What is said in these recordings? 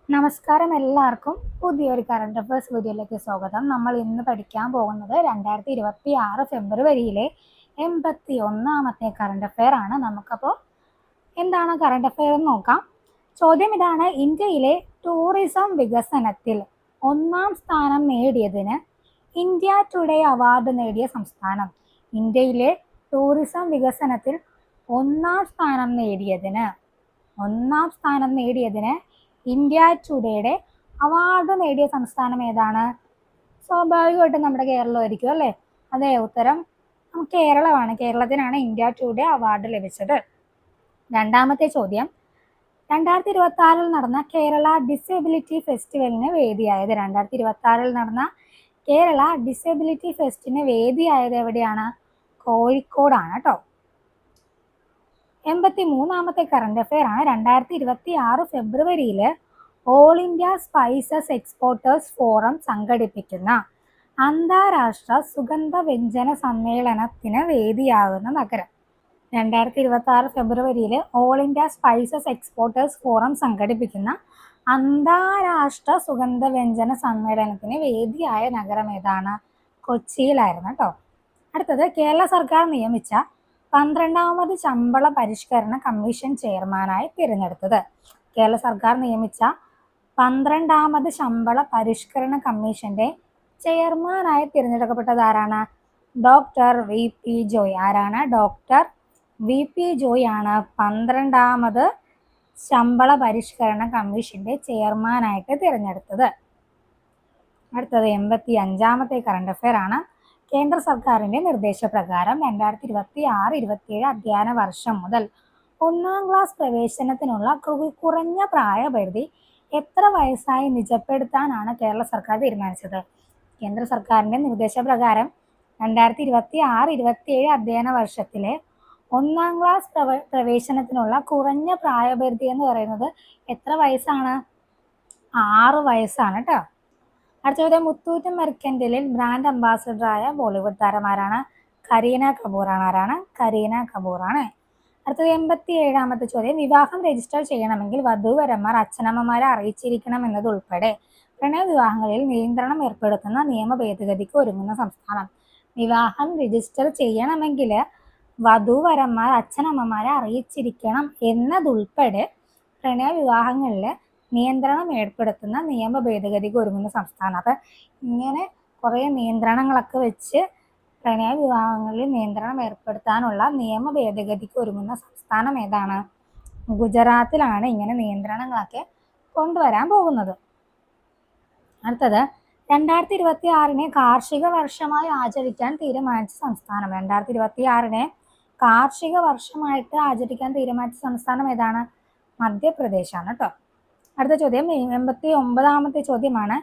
നമസ്കാരം എല്ലാവർക്കും പുതിയൊരു കറണ്ട് അഫയേഴ്സ് വീഡിയോയിലേക്ക് സ്വാഗതം. നമ്മൾ ഇന്ന് പഠിക്കാൻ പോകുന്നത് 2026 ഫെബ്രുവരിയിലെ 81ാമത്തെ കറണ്ട് അഫയർ ആണ്. നമുക്കപ്പോൾ എന്താണ് കറണ്ട് അഫയർ എന്ന് നോക്കാം. ചോദ്യം ഇതാണ്: ഇന്ത്യയിലെ ടൂറിസം വികസനത്തിൽ 1ാം സ്ഥാനം നേടിയതിന് ഇന്ത്യ ടുഡേ അവാർഡ് നേടിയ സംസ്ഥാനം. ഇന്ത്യയിലെ ടൂറിസം വികസനത്തിൽ 1ാം സ്ഥാനം നേടിയതിന് ഇന്ത്യ ടുഡേയുടെ അവാർഡ് നേടിയ സംസ്ഥാനം ഏതാണ്? സ്വാഭാവികമായിട്ടും നമ്മുടെ കേരളമായിരിക്കും അല്ലേ? അതെ, ഉത്തരം കേരളമാണ്. കേരളത്തിനാണ് ഇന്ത്യ ടുഡേ അവാർഡ് ലഭിച്ചത്. രണ്ടാമത്തെ ചോദ്യം: 2026 നടന്ന കേരള ഡിസബിലിറ്റി ഫെസ്റ്റിവലിന് വേദിയായത്. 2026 നടന്ന കേരള ഡിസബിലിറ്റി ഫെസ്റ്റിന് വേദിയായത് എവിടെയാണ്? കോഴിക്കോടാണ് കേട്ടോ. 83ാമത്തെ കറണ്ട് അഫയർ ആണ്. 2026 ഫെബ്രുവരിയിൽ all India spices exporters forum സംഘടിപ്പിക്കുന്ന അന്താരാഷ്ട്ര സുഗന്ധ വ്യഞ്ജന സമ്മേളനത്തിന് വേദിയാകുന്ന നഗരം. 2026 ഫെബ്രുവരിയിൽ all India spices exporters forum സംഘടിപ്പിക്കുന്ന അന്താരാഷ്ട്ര സുഗന്ധ വ്യഞ്ജന സമ്മേളനത്തിന് വേദിയായ നഗരം ഏതാണ്? കൊച്ചിയിലായിരുന്നു കേട്ടോ. അടുത്തത്: കേരള സർക്കാർ നിയമിച്ച 12ാമത് ശമ്പള പരിഷ്കരണ കമ്മീഷൻ ചെയർമാനായി തിരഞ്ഞെടുത്തത്. കേരള സർക്കാർ നിയമിച്ച 12ാമത് ശമ്പള പരിഷ്കരണ കമ്മീഷന്റെ ചെയർമാനായി തിരഞ്ഞെടുക്കപ്പെട്ടത് ആരാണ്? Doctor V P Joy. ആരാണ്? ഡോക്ടർ വി പി ജോയ് ആണ് 12ാമത് ശമ്പള പരിഷ്കരണ കമ്മീഷന്റെ ചെയർമാനായിട്ട് തിരഞ്ഞെടുത്തത്. അടുത്തത് 85ാമത്തെ കറണ്ട് അഫയർ ആണ്. കേന്ദ്ര സർക്കാരിന്റെ നിർദ്ദേശപ്രകാരം 2026-27 അധ്യയന വർഷം മുതൽ 1ാം ക്ലാസ് പ്രവേശനത്തിനുള്ള കുറഞ്ഞ പ്രായപരിധി എത്ര വയസ്സായി നിജപ്പെടുത്താനാണ് കേരള സർക്കാർ തീരുമാനിച്ചത്? കേന്ദ്ര സർക്കാരിന്റെ നിർദ്ദേശപ്രകാരം 2026-27 അധ്യയന വർഷത്തിലെ 1ാം ക്ലാസ് പ്രവേശനത്തിനുള്ള കുറഞ്ഞ പ്രായപരിധി എന്ന് പറയുന്നത് എത്ര വയസ്സാണ്? 6 വയസ്സാണ് കേട്ടോ. അടുത്തത്: മുത്തൂറ്റ് മെർക്കന്റൈലിൽ ബ്രാൻഡ് അംബാസിഡറായ ബോളിവുഡ് താരമാരാണ്? കരീന കപൂറാണ്. ആരാണ്? കരീന കപൂറാണ്. അടുത്തത് 87ാമത്തെ ചോദ്യം: വിവാഹം രജിസ്റ്റർ ചെയ്യണമെങ്കിൽ വധൂവരന്മാർ അച്ഛനമ്മമാരെ അറിയിച്ചിരിക്കണം എന്നതുൾപ്പെടെ പ്രണയവിവാഹങ്ങളിൽ നിയന്ത്രണം ഏർപ്പെടുത്തുന്ന നിയമ ഭേദഗതിക്ക് ഒരുങ്ങുന്ന സംസ്ഥാനം. വിവാഹം രജിസ്റ്റർ ചെയ്യണമെങ്കിൽ വധൂവരന്മാർ അച്ഛനമ്മമാരെ അറിയിച്ചിരിക്കണം എന്നതുൾപ്പെടെ പ്രണയവിവാഹങ്ങളിൽ നിയന്ത്രണം ഏർപ്പെടുത്തുന്ന നിയമ ഭേദഗതിക്ക് ഒരുങ്ങുന്ന സംസ്ഥാനം. അപ്പം ഇങ്ങനെ കുറേ നിയന്ത്രണങ്ങളൊക്കെ വെച്ച് പ്രണയവിവാഹങ്ങളിൽ നിയന്ത്രണം ഏർപ്പെടുത്താനുള്ള നിയമ ഭേദഗതിക്ക് ഒരുങ്ങുന്ന സംസ്ഥാനം ഏതാണ്? ഗുജറാത്തിലാണ് ഇങ്ങനെ നിയന്ത്രണങ്ങളൊക്കെ കൊണ്ടുവരാൻ പോകുന്നത്. അടുത്തത്: 2026 കാർഷിക വർഷമായി ആചരിക്കാൻ തീരുമാനിച്ച സംസ്ഥാനം. 2026 കാർഷിക വർഷമായിട്ട് ആചരിക്കാൻ തീരുമാനിച്ച സംസ്ഥാനം ഏതാണ്? മധ്യപ്രദേശാണ് കേട്ടോ. അടുത്ത ചോദ്യം 89ാമത്തെ ചോദ്യമാണ്: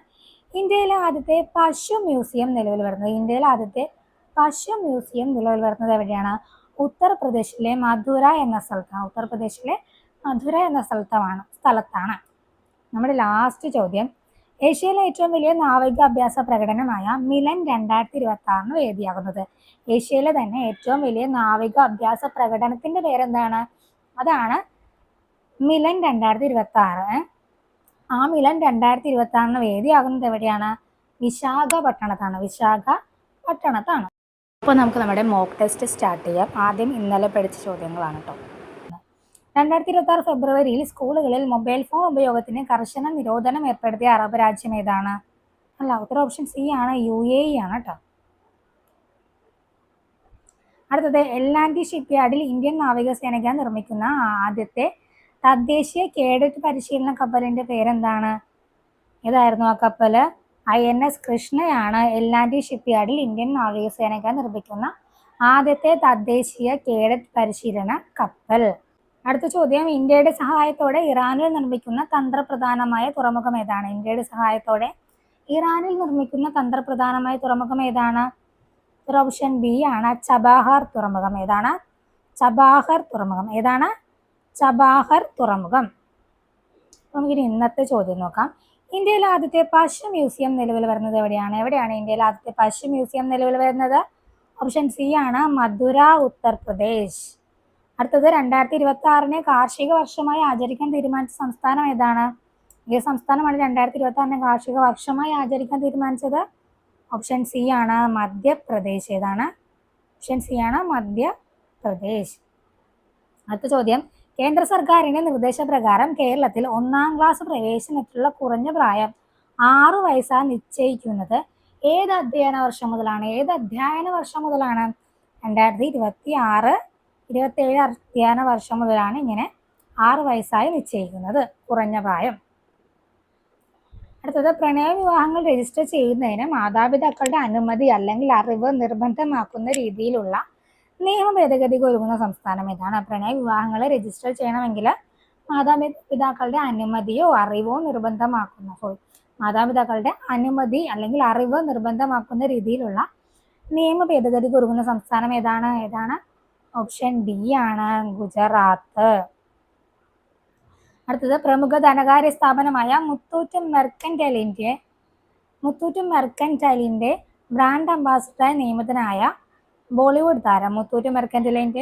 ഇന്ത്യയിലെ ആദ്യത്തെ പശു മ്യൂസിയം നിലവിൽ വരുന്നത്. ഇന്ത്യയിലെ ആദ്യത്തെ പശു മ്യൂസിയം നിലവിൽ വരുന്നത് എവിടെയാണ്? ഉത്തർപ്രദേശിലെ മധുര എന്ന സ്ഥലത്താണ്. ഉത്തർപ്രദേശിലെ മധുര എന്ന സ്ഥലത്താണ്. നമ്മുടെ ലാസ്റ്റ് ചോദ്യം: ഏഷ്യയിലെ ഏറ്റവും വലിയ നാവികാഭ്യാസ പ്രകടനമായ മിലൻ 2026 വേദിയാകുന്നത്. ഏഷ്യയിലെ തന്നെ ഏറ്റവും വലിയ നാവികാഭ്യാസ പ്രകടനത്തിന്റെ പേരെന്താണ്? അതാണ് മിലൻ 2026. ആ മിലൻ 2026 വേദിയാകുന്നത് എവിടെയാണ്? വിശാഖപട്ടണത്താണ്. അപ്പോൾ നമുക്ക് നമ്മുടെ മോക്ക് ടെസ്റ്റ് സ്റ്റാർട്ട് ചെയ്യാം. ആദ്യം ഇന്നലെ പഠിച്ച ചോദ്യങ്ങളാണ് കേട്ടോ. 2026 ഫെബ്രുവരിയിൽ സ്കൂളുകളിൽ മൊബൈൽ ഫോൺ ഉപയോഗത്തിന് കർശന നിരോധനം ഏർപ്പെടുത്തിയ അറബ് രാജ്യം ഏതാണ്? അല്ല, ഉത്തരം ഓപ്ഷൻ സി ആണ്, UAE ആണ് കേട്ടോ. അടുത്തത്: എൽ&ടി ഷിപ്പ്യാർഡിൽ ഇന്ത്യൻ നാവികസേനയ്ക്കായി നിർമ്മിക്കുന്ന ആദ്യത്തെ തദ്ദേശീയ കേഡറ്റ് പരിശീലന കപ്പലിന്റെ പേരെന്താണ്? ഏതായിരുന്നു ആ കപ്പൽ? INS കൃഷ്ണയാണ് എൽ&ടി ഷിപ്പ്യാർഡിൽ ഇന്ത്യൻ നാവികസേനയ്ക്കായി നിർമ്മിക്കുന്ന ആദ്യത്തെ തദ്ദേശീയ കേഡറ്റ് പരിശീലന കപ്പൽ. അടുത്ത ചോദ്യം: ഇന്ത്യയുടെ സഹായത്തോടെ ഇറാനിൽ നിർമ്മിക്കുന്ന തന്ത്രപ്രധാനമായ തുറമുഖം ഏതാണ്? ഇന്ത്യയുടെ സഹായത്തോടെ ഇറാനിൽ നിർമ്മിക്കുന്ന തന്ത്രപ്രധാനമായ തുറമുഖം ഏതാണ്? ഓപ്ഷൻ ബി ആണ്, ചബാഹർ തുറമുഖം. ഏതാണ്? ചബാഹർ തുറമുഖം. ഏതാണ്? ചബാഹർ തുറമുഖം. നമുക്കിനി ഇന്നത്തെ ചോദ്യം നോക്കാം. ഇന്ത്യയിലെ ആദ്യത്തെ പശു മ്യൂസിയം നിലവിൽ വരുന്നത് എവിടെയാണ്? ഇന്ത്യയിലെ ആദ്യത്തെ പശു മ്യൂസിയം നിലവിൽ വരുന്നത്? ഓപ്ഷൻ സി ആണ്, മധുര, ഉത്തർപ്രദേശ്. അടുത്തത്: 2026 കാർഷിക വർഷമായി ആചരിക്കാൻ തീരുമാനിച്ച സംസ്ഥാനം ഏതാണ്? ഏത് സംസ്ഥാനമാണ് 2026 കാർഷിക വർഷമായി ആചരിക്കാൻ തീരുമാനിച്ചത്? ഓപ്ഷൻ സി ആണ് മധ്യപ്രദേശ്. ഏതാണ്? ഓപ്ഷൻ സി ആണ് മധ്യപ്രദേശ്. അടുത്ത ചോദ്യം, കേന്ദ്ര സർക്കാരിന്റെ നിർദ്ദേശപ്രകാരം കേരളത്തിൽ 1-ാം ക്ലാസ് പ്രവേശനത്തിലുള്ള കുറഞ്ഞ പ്രായം 6 വയസ്സായി നിശ്ചയിക്കുന്നത് ഏത് അധ്യയന വർഷം മുതലാണ്? 2026-27 അധ്യയന വർഷം മുതലാണ് ഇങ്ങനെ 6 വയസ്സായി നിശ്ചയിക്കുന്നത് കുറഞ്ഞ പ്രായം. അടുത്തത്, പ്രണയ വിവാഹങ്ങൾ രജിസ്റ്റർ ചെയ്യുന്നതിന് മാതാപിതാക്കളുടെ അനുമതി അല്ലെങ്കിൽ അറിവ് നിർബന്ധമാക്കുന്ന രീതിയിലുള്ള നിയമ ഭേദഗതിക്ക് ഒരുങ്ങുന്ന സംസ്ഥാനം ഏതാണ്? പ്രണയ വിവാഹങ്ങളെ രജിസ്റ്റർ ചെയ്യണമെങ്കിൽ മാതാപിതാക്കളുടെ അനുമതിയോ അറിവോ മാതാപിതാക്കളുടെ അനുമതി അല്ലെങ്കിൽ അറിവ് നിർബന്ധമാക്കുന്ന രീതിയിലുള്ള നിയമ ഭേദഗതിക്ക് ഒരുങ്ങുന്ന സംസ്ഥാനം ഏതാണ്? ഓപ്ഷൻ ഡി ആണ് ഗുജറാത്ത്. അടുത്തത്, പ്രമുഖ ധനകാര്യ സ്ഥാപനമായ മുത്തൂറ്റ് മെർക്കന്റൈലിന്റെ ബ്രാൻഡ് അംബാസിഡറായി നിയമിതനായ ബോളിവുഡ് താരം. മുത്തൂറ്റ് മെർക്കന്റൈലിന്റെ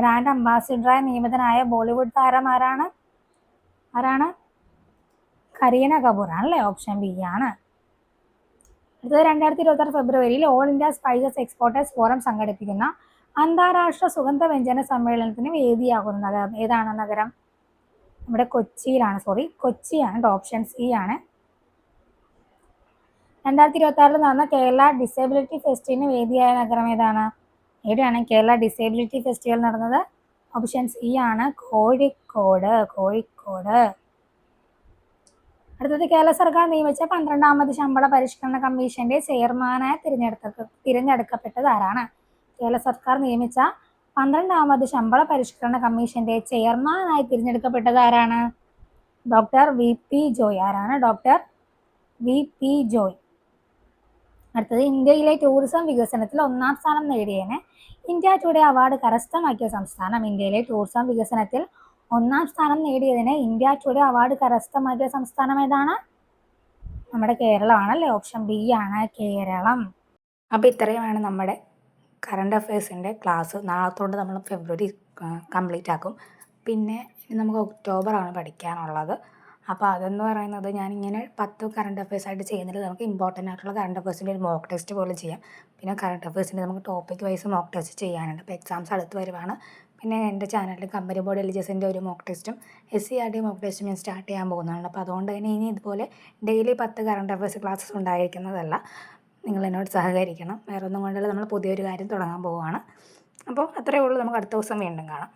ബ്രാൻഡ് അംബാസിഡറായി നിയമിതനായ ബോളിവുഡ് താരം ആരാണ്? കരീന കപൂർ ആണല്ലേ. ഓപ്ഷൻ ബി ആണ്. അടുത്തത്, 2026 ഫെബ്രുവരിയിൽ all India spices exporters forum സംഘടിപ്പിക്കുന്ന അന്താരാഷ്ട്ര സുഗന്ധവ്യഞ്ജന സമ്മേളനത്തിന് വേദിയാകുന്ന നഗരം ഏതാണ്? നഗരം നമ്മുടെ കൊച്ചിയാണ്. ഓപ്ഷൻ സി ആണ്. 2026 നടന്ന കേരള ഡിസേബിലിറ്റി ഫെസ്റ്റിവലിന് വേദിയായ നഗരം ഏതാണ്? എവിടെയാണ് കേരള ഡിസേബിലിറ്റി ഫെസ്റ്റിവൽ നടന്നത്? ഓപ്ഷൻ സി ആണ് കോഴിക്കോട്. അടുത്തത്, കേരള സർക്കാർ നിയമിച്ച 12-ാമത് ശമ്പള പരിഷ്കരണ കമ്മീഷന്റെ ചെയർമാനായി തിരഞ്ഞെടുക്കപ്പെട്ടത് ആരാണ്? കേരള സർക്കാർ നിയമിച്ച 12-ാമത് ശമ്പള പരിഷ്കരണ കമ്മീഷന്റെ ചെയർമാനായി തിരഞ്ഞെടുക്കപ്പെട്ടത് ആരാണ്? Doctor V P Joy. ആരാണ്? Doctor V P Joy. അടുത്തത്, ഇന്ത്യയിലെ ടൂറിസം വികസനത്തിൽ 1-ാം സ്ഥാനം നേടിയതിന് ഇന്ത്യ ടുഡേ അവാർഡ് കരസ്ഥമാക്കിയ സംസ്ഥാനം. ഇന്ത്യയിലെ ടൂറിസം വികസനത്തിൽ 1-ാം സ്ഥാനം നേടിയതിന് ഇന്ത്യ ടുഡേ അവാർഡ് കരസ്ഥമാക്കിയ സംസ്ഥാനം ഏതാണ്? നമ്മുടെ കേരളമാണല്ലേ. ഓപ്ഷൻ ബി ആണ് കേരളം. അപ്പോൾ ഇത്രയുമാണ് നമ്മുടെ കറണ്ട് അഫയേഴ്സിൻ്റെ ക്ലാസ്. നാളത്തോട് നമ്മൾ ഫെബ്രുവരി കംപ്ലീറ്റ് ആക്കും. പിന്നെ നമുക്ക് ഒക്ടോബറാണ് പഠിക്കാനുള്ളത്. അപ്പോൾ അതെന്ന് പറയുന്നത് ഞാനിങ്ങനെ 10 കറണ്ട് അഫയേഴ്സ് ആയിട്ട് ചെയ്യുന്നതിൽ നമുക്ക് ഇമ്പോർട്ടൻ്റ് ആയിട്ടുള്ള കറണ്ട് അഫയേഴ്സിൻ്റെ ഒരു മോക്ക് ടെസ്റ്റ് പോലെ ചെയ്യാം. പിന്നെ കറണ്ട് അഫയേഴ്സിൻ്റെ നമുക്ക് ടോപ്പിക് വൈസ് മോക്ക് ടെസ്റ്റ് ചെയ്യാനുണ്ട്. അപ്പോൾ എക്സാംസ് അടുത്ത് വരുവാണ്. പിന്നെ എൻ്റെ ചാനലിൽ കമ്പനി ബോർഡ് എലിജിബിലിറ്റിൻ്റെ ഒരു മോക്ക് ടെസ്റ്റും SCRT മോക്ക് ടെസ്റ്റും ഞാൻ സ്റ്റാർട്ട് ചെയ്യാൻ പോകുന്നതാണ്. അപ്പോൾ അതുകൊണ്ട് തന്നെ ഇനി ഇതുപോലെ ഡെയിലി 10 കറണ്ട് അഫയേഴ്സ് ക്ലാസ്സസ് ഉണ്ടായിരിക്കുന്നതല്ല. നിങ്ങൾ എന്നോട് സഹകരിക്കണം. വേറെ ഒന്നും കൊണ്ടല്ല, നമ്മൾ പുതിയൊരു കാര്യം തുടങ്ങാൻ പോവുകയാണ്. അപ്പോൾ അത്രയേ ഉള്ളൂ. നമുക്ക് അടുത്ത ദിവസം വീണ്ടും കാണാം.